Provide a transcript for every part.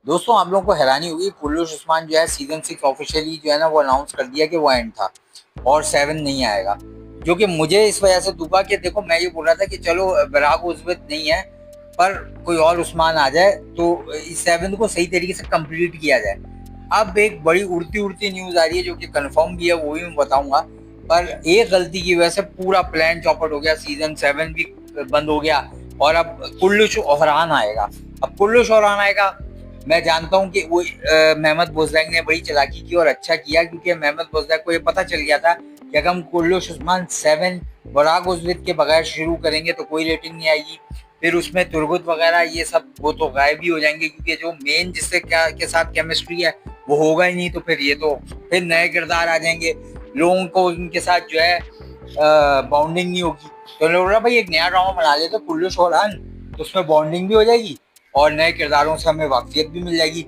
दोस्तों आप लोगों को हैरानी होगी, कुल्लूश उस्मान जो है सीजन 6 ऑफिशियली जो है ना वो अनाउंस कर दिया कि वो एंड था और 7 नहीं आएगा। जो कि मुझे इस वजह से दुखा कि देखो मैं ये बोल रहा था कि चलो बराक उज़्वित नहीं है पर कोई और उस्मान आ जाए तो इस 7 को सही तरीके से कंप्लीट किया जाए। अब एक बड़ी उड़ती उड़ती न्यूज आ रही है जो कि कंफर्म भी है, वो भी मैं बताऊंगा। पर एक गलती की वजह से पूरा प्लान चौपट हो गया, सीजन 7 भी बंद हो गया और अब कुल्लूश ओहरान आएगा। अब कुल्लूश ओहरान आएगा, मैं जानता हूं कि वो मेहमद बुज़दाग ने बड़ी चालाकी की और अच्छा किया, क्योंकि मेहमद बुज़दाग को ये पता चल गया था कि अगर हम कुल्लूश उस्मान 7 बराक उज़्वित के बगैर शुरू करेंगे तो कोई रेटिंग नहीं आएगी। फिर उसमें तुरगुत वगैरह ये सब वो तो गायब ही हो जाएंगे, क्योंकि जो मेन जिससे क्या के साथ केमिस्ट्री है वो होगा ही नहीं। तो फिर ये तो फिर नए किरदार आ जाएंगे, लोगों को उनके साथ जो है बॉन्डिंग नहीं होगी। तो लोग बोला भाई एक नया ड्रामा बना लेते कुल्लूश ओहरान, तो उसमें बॉन्डिंग भी हो जाएगी और नए किरदारों से हमें वाकफियत भी मिल जाएगी,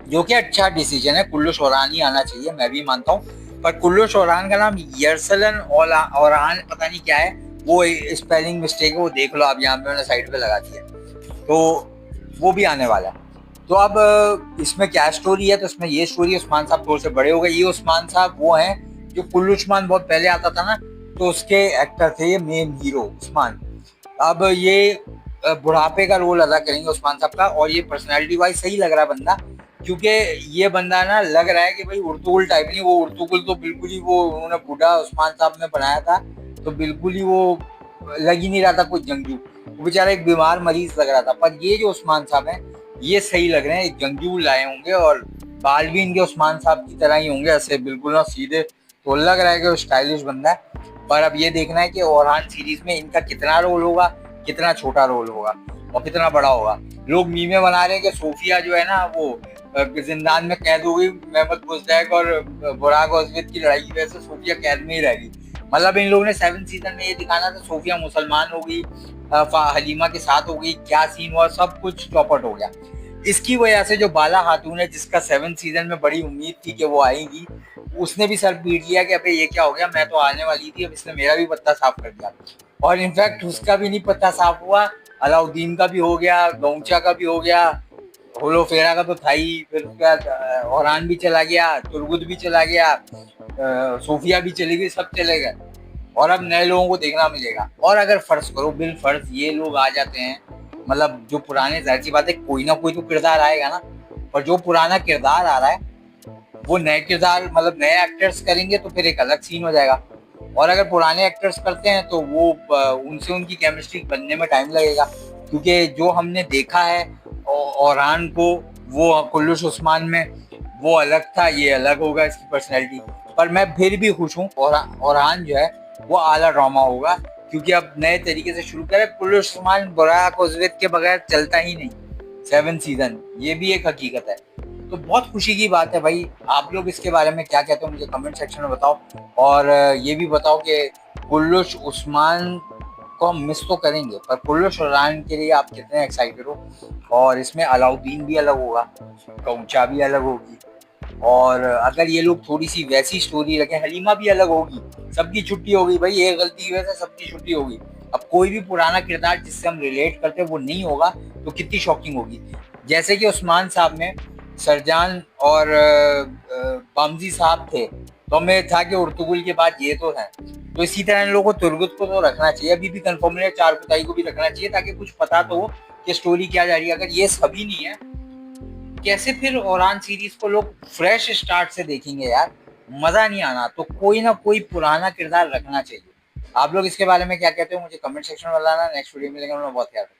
जो कि अच्छा डिसीजन है। कुल्लूश ओहरान ही आना चाहिए, मैं भी मानता हूँ। पर कुल्लूश ओहरान का नाम यरसलन ओहरान पता नहीं क्या है, वो स्पेलिंग मिस्टेक है, वो देख लो आप, यहाँ पे मैंने साइड पे लगा दिया। तो वो भी आने वाला है। तो अब इसमें क्या स्टोरी है, तो इसमें ये स्टोरी उस्मान साहब थोड़े से बड़े हो गए। ये उस्मान साहब वो हैं जो कुल्लू उस्मान बहुत पहले आता था ना, तो उसके एक्टर थे ये मेन हीरो उस्मान। अब ये बुढ़ापे का रोल अदा करेंगे उस्मान साहब का, और ये पर्सनैलिटी वाइज सही लग रहा है बंदा, क्योंकि ये बंदा ना लग रहा है कि भाई उर्तुगुल टाइप नहीं, वो उर्तुगुल तो बिल्कुल ही वो उन्होंने बूढ़ा उस्मान साहब ने बनाया था, तो बिल्कुल ही वो लग ही नहीं रहा था कोई जंगजू, वो बेचारा एक बीमार मरीज लग रहा था। पर ये जो उस्मान साहब हैं ये सही लग रहे हैं, एक जंगजू लाए होंगे और बाल भी इनके उस्मान साहब की तरह ही होंगे, ऐसे बिल्कुल ना सीधे, तो लग रहा है कि वो स्टाइलिश बंदा है। पर अब ये देखना है कि ओरहान सीरीज में इनका कितना रोल होगा, कितना छोटा रोल होगा और कितना बड़ा होगा। लोग मीमे बना रहे हैं कि सोफिया जो है ना वो जिंदान में कैद हो गई, मेहमद बुज़दाग और बुराक उज़्वित की लड़ाई की वजह से सोफिया कैद में ही रह गई। मतलब इन लोगों ने 7 सीजन में ये दिखाना था सोफिया मुसलमान हो गई, हलीमा के साथ हो गई, क्या सीन हुआ, सब कुछ चौपट हो गया। इसकी वजह से जो बाला खातून है जिसका 7 सीजन में बड़ी उम्मीद थी कि वो आएगी, उसने भी सर पीट लिया कि अबे ये क्या हो गया, मैं तो आने वाली थी, अब इसने मेरा भी पत्ता साफ कर दिया। और इनफैक्ट उसका भी नहीं पत्ता साफ हुआ, अलाउद्दीन का भी हो गया, गौचा का भी हो गया, होलो फेरा का तो था ही, फिर उसका ओरहान भी चला गया, तुरगुत भी चला गया, सोफिया भी चली गई, सब चले गए और अब नए लोगों को देखना मिलेगा। और अगर फर्ज करो बिल फर्ज ये लोग आ जाते हैं, मतलब जो पुराने, जाहिर सी बात है कोई ना कोई तो किरदार आएगा ना, पर जो पुराना किरदार आ रहा है वो नए किरदार मतलब नए एक्टर्स करेंगे तो फिर एक अलग सीन हो जाएगा। और अगर पुराने एक्टर्स करते हैं तो वो उनसे उनकी केमिस्ट्री बनने में टाइम लगेगा, क्योंकि जो हमने देखा है ओरहान को वो कुल्लूश उस्मान में वो अलग था, ये अलग होगा इसकी पर्सनैलिटी। पर मैं फिर भी खुश हूँ, ओरहान जो है वो आला ड्रामा होगा, क्योंकि अब नए तरीके से शुरू करें। कुल्लूश उस्मान बुराक उज़्वित के बगैर चलता ही नहीं 7 सीजन, ये भी एक हकीकत है। तो बहुत खुशी की बात है भाई। आप लोग इसके बारे में क्या कहते हो मुझे कमेंट सेक्शन में बताओ, और ये भी बताओ कि कुल्लूश उस्मान को हम मिस तो करेंगे पर कुल्लूश ओहरान के लिए आप कितने एक्साइटेड हो। और इसमें अलाउद्दीन भी अलग होगा, गौचा भी अलग होगी, और अगर ये लोग थोड़ी सी वैसी स्टोरी रखें, हलीमा भी अलग होगी, सबकी छुट्टी होगी भाई, एक गलती की वजह से सबकी छुट्टी होगी। अब कोई भी पुराना किरदार जिससे हम रिलेट करते हैं वो नहीं होगा तो कितनी शॉकिंग होगी। जैसे कि उस्मान साहब में सरजान और बामजी साहब थे, तो हमें था कि उर्तुगुल के बाद ये तो है, तो इसी तरह इन लोगों को तुरगुत को तो रखना चाहिए, अभी भी कंफर्म नहीं है, चार पुताई को भी रखना चाहिए, ताकि कुछ पता तो हो कि स्टोरी क्या जा रही है। अगर ये सभी नहीं है, कैसे फिर ओरान सीरीज को लोग फ्रेश स्टार्ट से देखेंगे यार, मजा नहीं आना। तो कोई ना कोई पुराना किरदार रखना चाहिए। आप लोग इसके बारे में क्या कहते हो मुझे कमेंट सेक्शन में बताना। नेक्स्ट वीडियो मिलेंगे, बहुत ख्याल रखना।